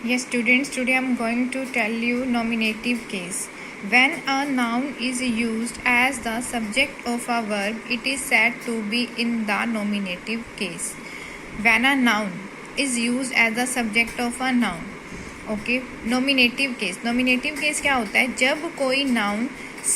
Yes, students, today I am going to tell you nominative case. When a noun is used as the subject of a verb, it is said to be in the nominative case. When a noun is used as the subject of a noun, okay nominative case. Nominative case क्या होता है? जब कोई noun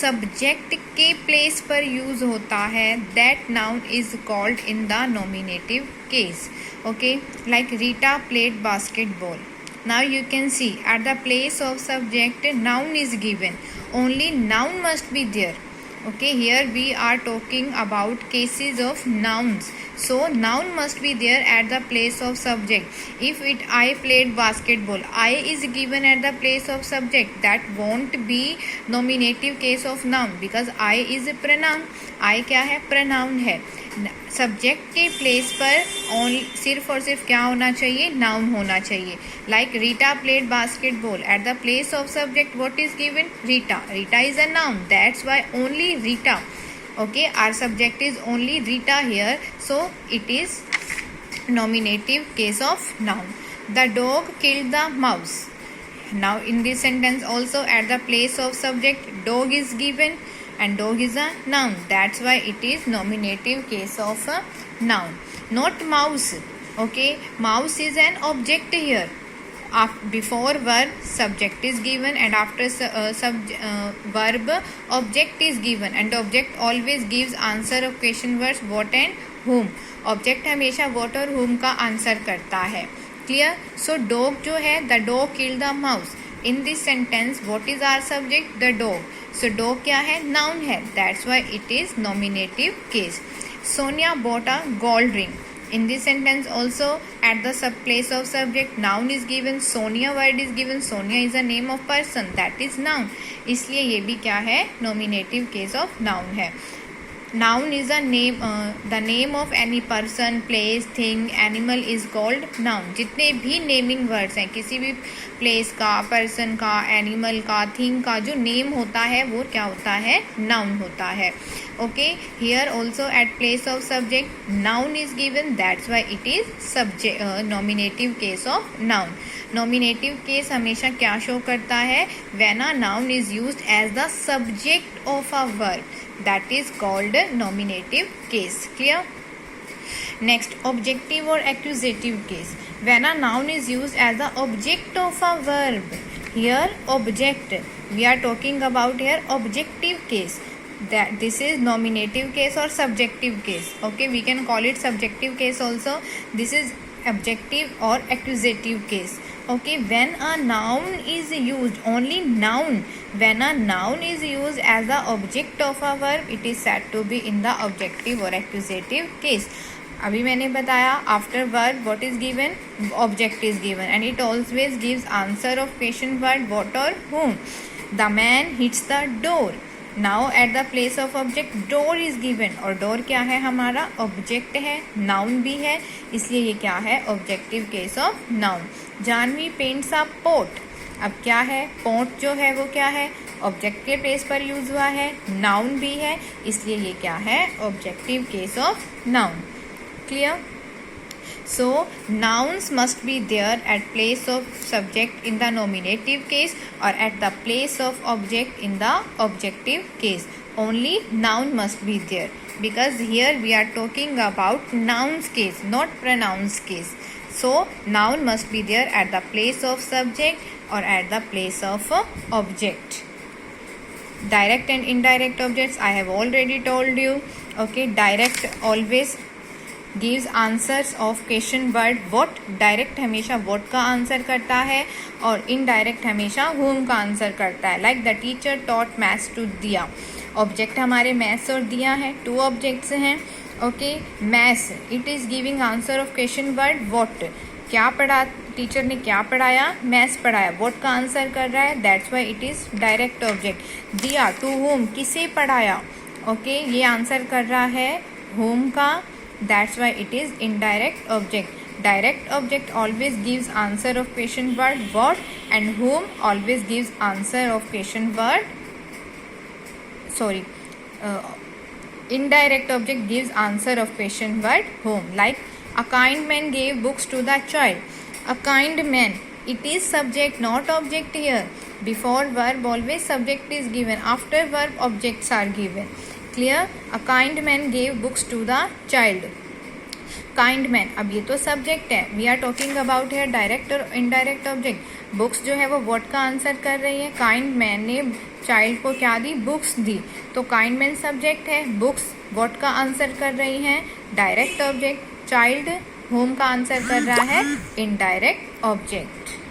subject के place पर use होता है, that noun is called in the nominative case. Okay, like Rita played basketball. Now you can see at the place of subject noun is given. Only noun must be there. Okay, here we are talking about cases of nouns. So noun must be there at the place of subject. If I played basketball, I is given at the place of subject. That won't be nominative case of noun because I is a pronoun. I क्या है? pronoun है. Subject के place पर only सिर्फ और सिर्फ क्या होना चाहिए? नाउन होना चाहिए. Like Rita played basketball, at the place of subject what is given? Rita. Rita is a noun, that's why only Rita. Okay, our subject is only Rita here, so it is nominative case of noun. The dog killed the mouse. Now in this sentence also at the place of subject dog is given and dog is a noun, that's why it is nominative case of a noun, not mouse. Okay, mouse is an object here. Before verb subject is given and after verb object is given, and object always gives answer of question words what and whom. Object हमेशा what और whom का answer करता है. Clear? So dog जो है, the dog killed the mouse. In this sentence what is our subject? The dog. So dog क्या है? Noun है, that's why it is nominative case. Sonia bought a gold ring. In this sentence also at the place of subject noun is given. Sonia word is given. Sonia is a name of person, that is noun. इसलिए ये भी क्या है? nominative case of noun है. Noun is a name, the name of any person, place, thing, animal is called noun. जितने भी naming words हैं, किसी भी प्लेस का, पर्सन का, एनिमल का, थिंग का जो नेम होता है वो क्या होता है? नाउन होता है. Okay, here also at place of subject noun is given, that's why it is subject nominative case of noun. Nominative case हमेशा क्या शो करता है? When a noun is used as the subject of a verb, that is called nominative case. Clear? Next, objective or accusative case. When a noun is used as the object of a verb, here object, we are talking about here objective case, that this is nominative case or subjective case. Okay, we can call it subjective case also. This is objective or accusative case. Okay, when a noun is used, only noun, when a noun is used as the object of a verb, it is said to be in the objective or accusative case. अभी मैंने बताया after verb what is given? Object is given and it always gives answer of question word what और whom. The man hits the door. Now at the place of object door is given, और door क्या है? हमारा object है, noun भी है, इसलिए ये क्या है? Objective case of noun. Janvi paints a pot. अब क्या है? पोट जो है वो क्या है? ऑब्जेक्ट के प्लेस पर यूज हुआ है, नाउन भी है, इसलिए ये क्या है? Objective case of noun. Clear? So nouns must be there at place of subject in the nominative case or at the place of object in the objective case. Only noun must be there because here we are talking about nouns case, not pronouns case. So noun must be there at the place of subject or at the place of object. Direct and indirect objects I have already told you. Okay, direct always gives answers of question word what. Direct हमेशा what का answer करता है और indirect हमेशा whom का answer करता है. Like the teacher taught maths to Diya. Object हमारे मैथ्स और दिया है, टू ऑब्जेक्ट्स हैं. Okay, maths it is giving answer of question word what. क्या पढ़ा टीचर ने? क्या पढ़ाया? मैथ्स पढ़ाया. what का आंसर कर रहा है, that's why it is direct object. दिया टू whom, किसे पढ़ाया? ओके, ये आंसर कर रहा है whom का, that's why it is indirect object. Direct object always gives answer of question word what and whom always gives answer of question word indirect object gives answer of question word whom. Like a kind man gave books to the child. A kind man It is subject, not object here. Before verb always subject is given. After verb objects are given. Clear? A kind man gave books to the child. Kind man, अब ये तो subject है. We are talking about है direct और indirect object. Books जो है वो what का आंसर कर रही है. काइंड मैन ने चाइल्ड को क्या दी? बुक्स दी. तो काइंड मैन सब्जेक्ट है, बुक्स व्हाट का आंसर कर रही हैं? Direct object. चाइल्ड होम का आंसर कर रहा है इनडायरेक्ट ऑब्जेक्ट.